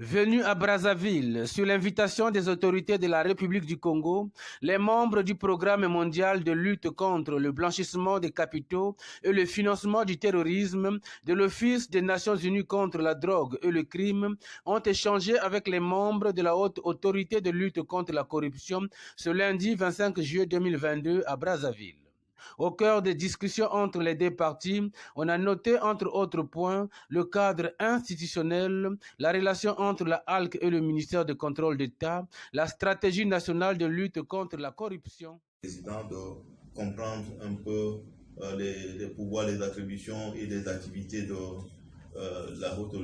Venus à Brazzaville, sur l'invitation des autorités de la République du Congo, les membres du Programme mondial de lutte contre le blanchissement des capitaux et le financement du terrorisme de l'Office des Nations Unies contre la drogue et le crime ont échangé avec les membres de la Haute Autorité de lutte contre la corruption ce lundi 25 juillet 2022 à Brazzaville. Au cœur des discussions entre les deux parties, on a noté entre autres points le cadre institutionnel, la relation entre la HALC et le ministère de contrôle d'État, la stratégie nationale de lutte contre la corruption. Président de comprendre un peu les pouvoirs, les attributions et les activités de la Haute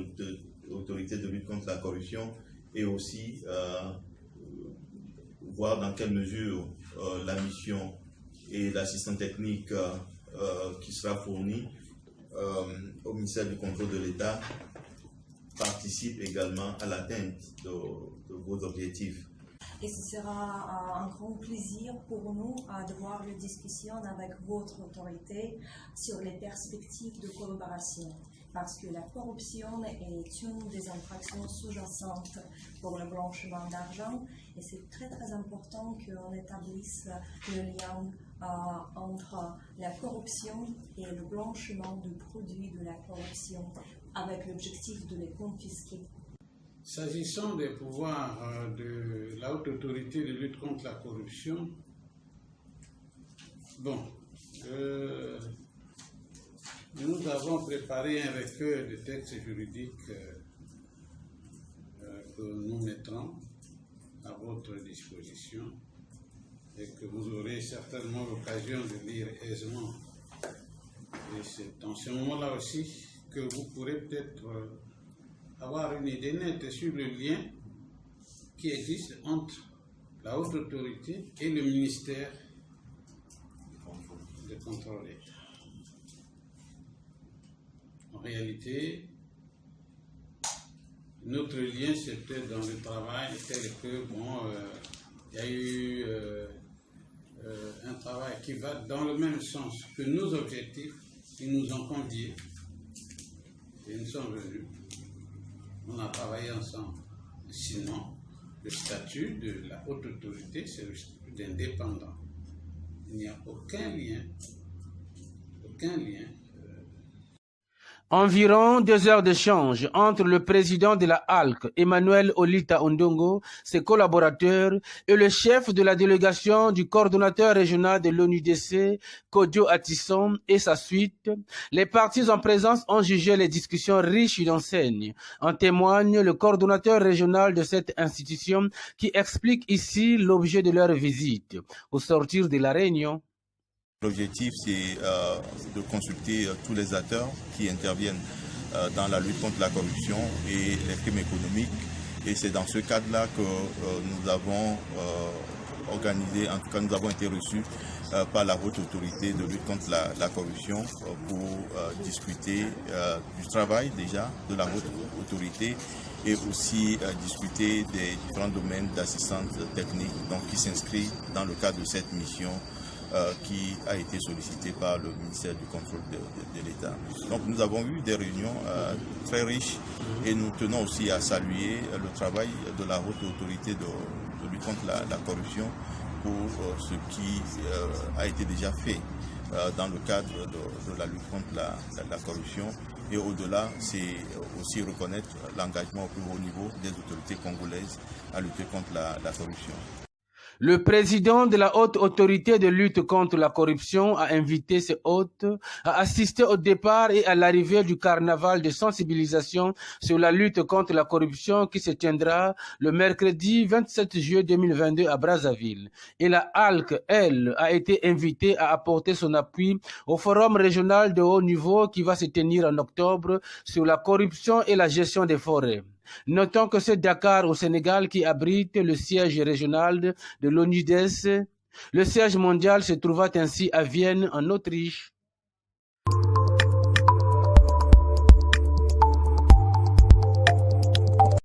Autorité de lutte contre la corruption et aussi voir dans quelle mesure la mission et l'assistance technique qui sera fournie au ministère du contrôle de l'État participe également à l'atteinte de vos objectifs. Et ce sera un grand plaisir pour nous de voir les discussions avec votre autorité sur les perspectives de collaboration. Parce que la corruption est une des infractions sous-jacentes pour le blanchiment d'argent et c'est très important qu'on établisse le lien entre la corruption et le blanchiment de produits de la corruption avec l'objectif de les confisquer. S'agissant des pouvoirs de la Haute Autorité de lutte contre la corruption, nous avons préparé un recueil de textes juridiques que nous mettrons à votre disposition et que vous aurez certainement l'occasion de lire aisément. Et c'est dans ce moment-là aussi que vous pourrez peut-être avoir une idée nette sur le lien qui existe entre la Haute Autorité et le ministère de contrôle d'État. En réalité, notre lien, c'était dans le travail tel que, il y a eu un travail qui va dans le même sens que nos objectifs. Ils nous ont conviés et nous sommes venus. On a travaillé ensemble. Sinon, le statut de la haute autorité, c'est le statut d'indépendant. Il n'y a aucun lien. Environ 2 heures d'échange entre le président de la HALC, Emmanuel Olita Ondongo, ses collaborateurs, et le chef de la délégation du coordonnateur régional de l'ONUDC, Kodio Atisson, et sa suite. Les parties en présence ont jugé les discussions riches d'enseignes. En témoigne le coordonnateur régional de cette institution qui explique ici l'objet de leur visite. Au sortir de la réunion, l'objectif, c'est de consulter tous les acteurs qui interviennent dans la lutte contre la corruption et les crimes économiques. Et c'est dans ce cadre-là que nous avons organisé, en tout cas nous avons été reçus par la Haute Autorité de lutte contre la corruption pour discuter du travail déjà de la Haute Autorité et aussi discuter des différents domaines d'assistance technique qui s'inscrit dans le cadre de cette mission qui a été sollicité par le ministère du contrôle de l'État. Donc nous avons eu des réunions très riches et nous tenons aussi à saluer le travail de la Haute Autorité de lutte contre la corruption pour ce qui a été déjà fait dans le cadre de la lutte contre la corruption. Et au-delà, c'est aussi reconnaître l'engagement au plus haut niveau des autorités congolaises à lutter contre la corruption. Le président de la Haute Autorité de lutte contre la corruption a invité ses hôtes à assister au départ et à l'arrivée du carnaval de sensibilisation sur la lutte contre la corruption qui se tiendra le mercredi 27 juillet 2022 à Brazzaville. Et la HALC, elle, a été invitée à apporter son appui au forum régional de haut niveau qui va se tenir en octobre sur la corruption et la gestion des forêts. Notons que c'est Dakar au Sénégal qui abrite le siège régional de l'ONUDC. Le siège mondial se trouvait ainsi à Vienne en Autriche.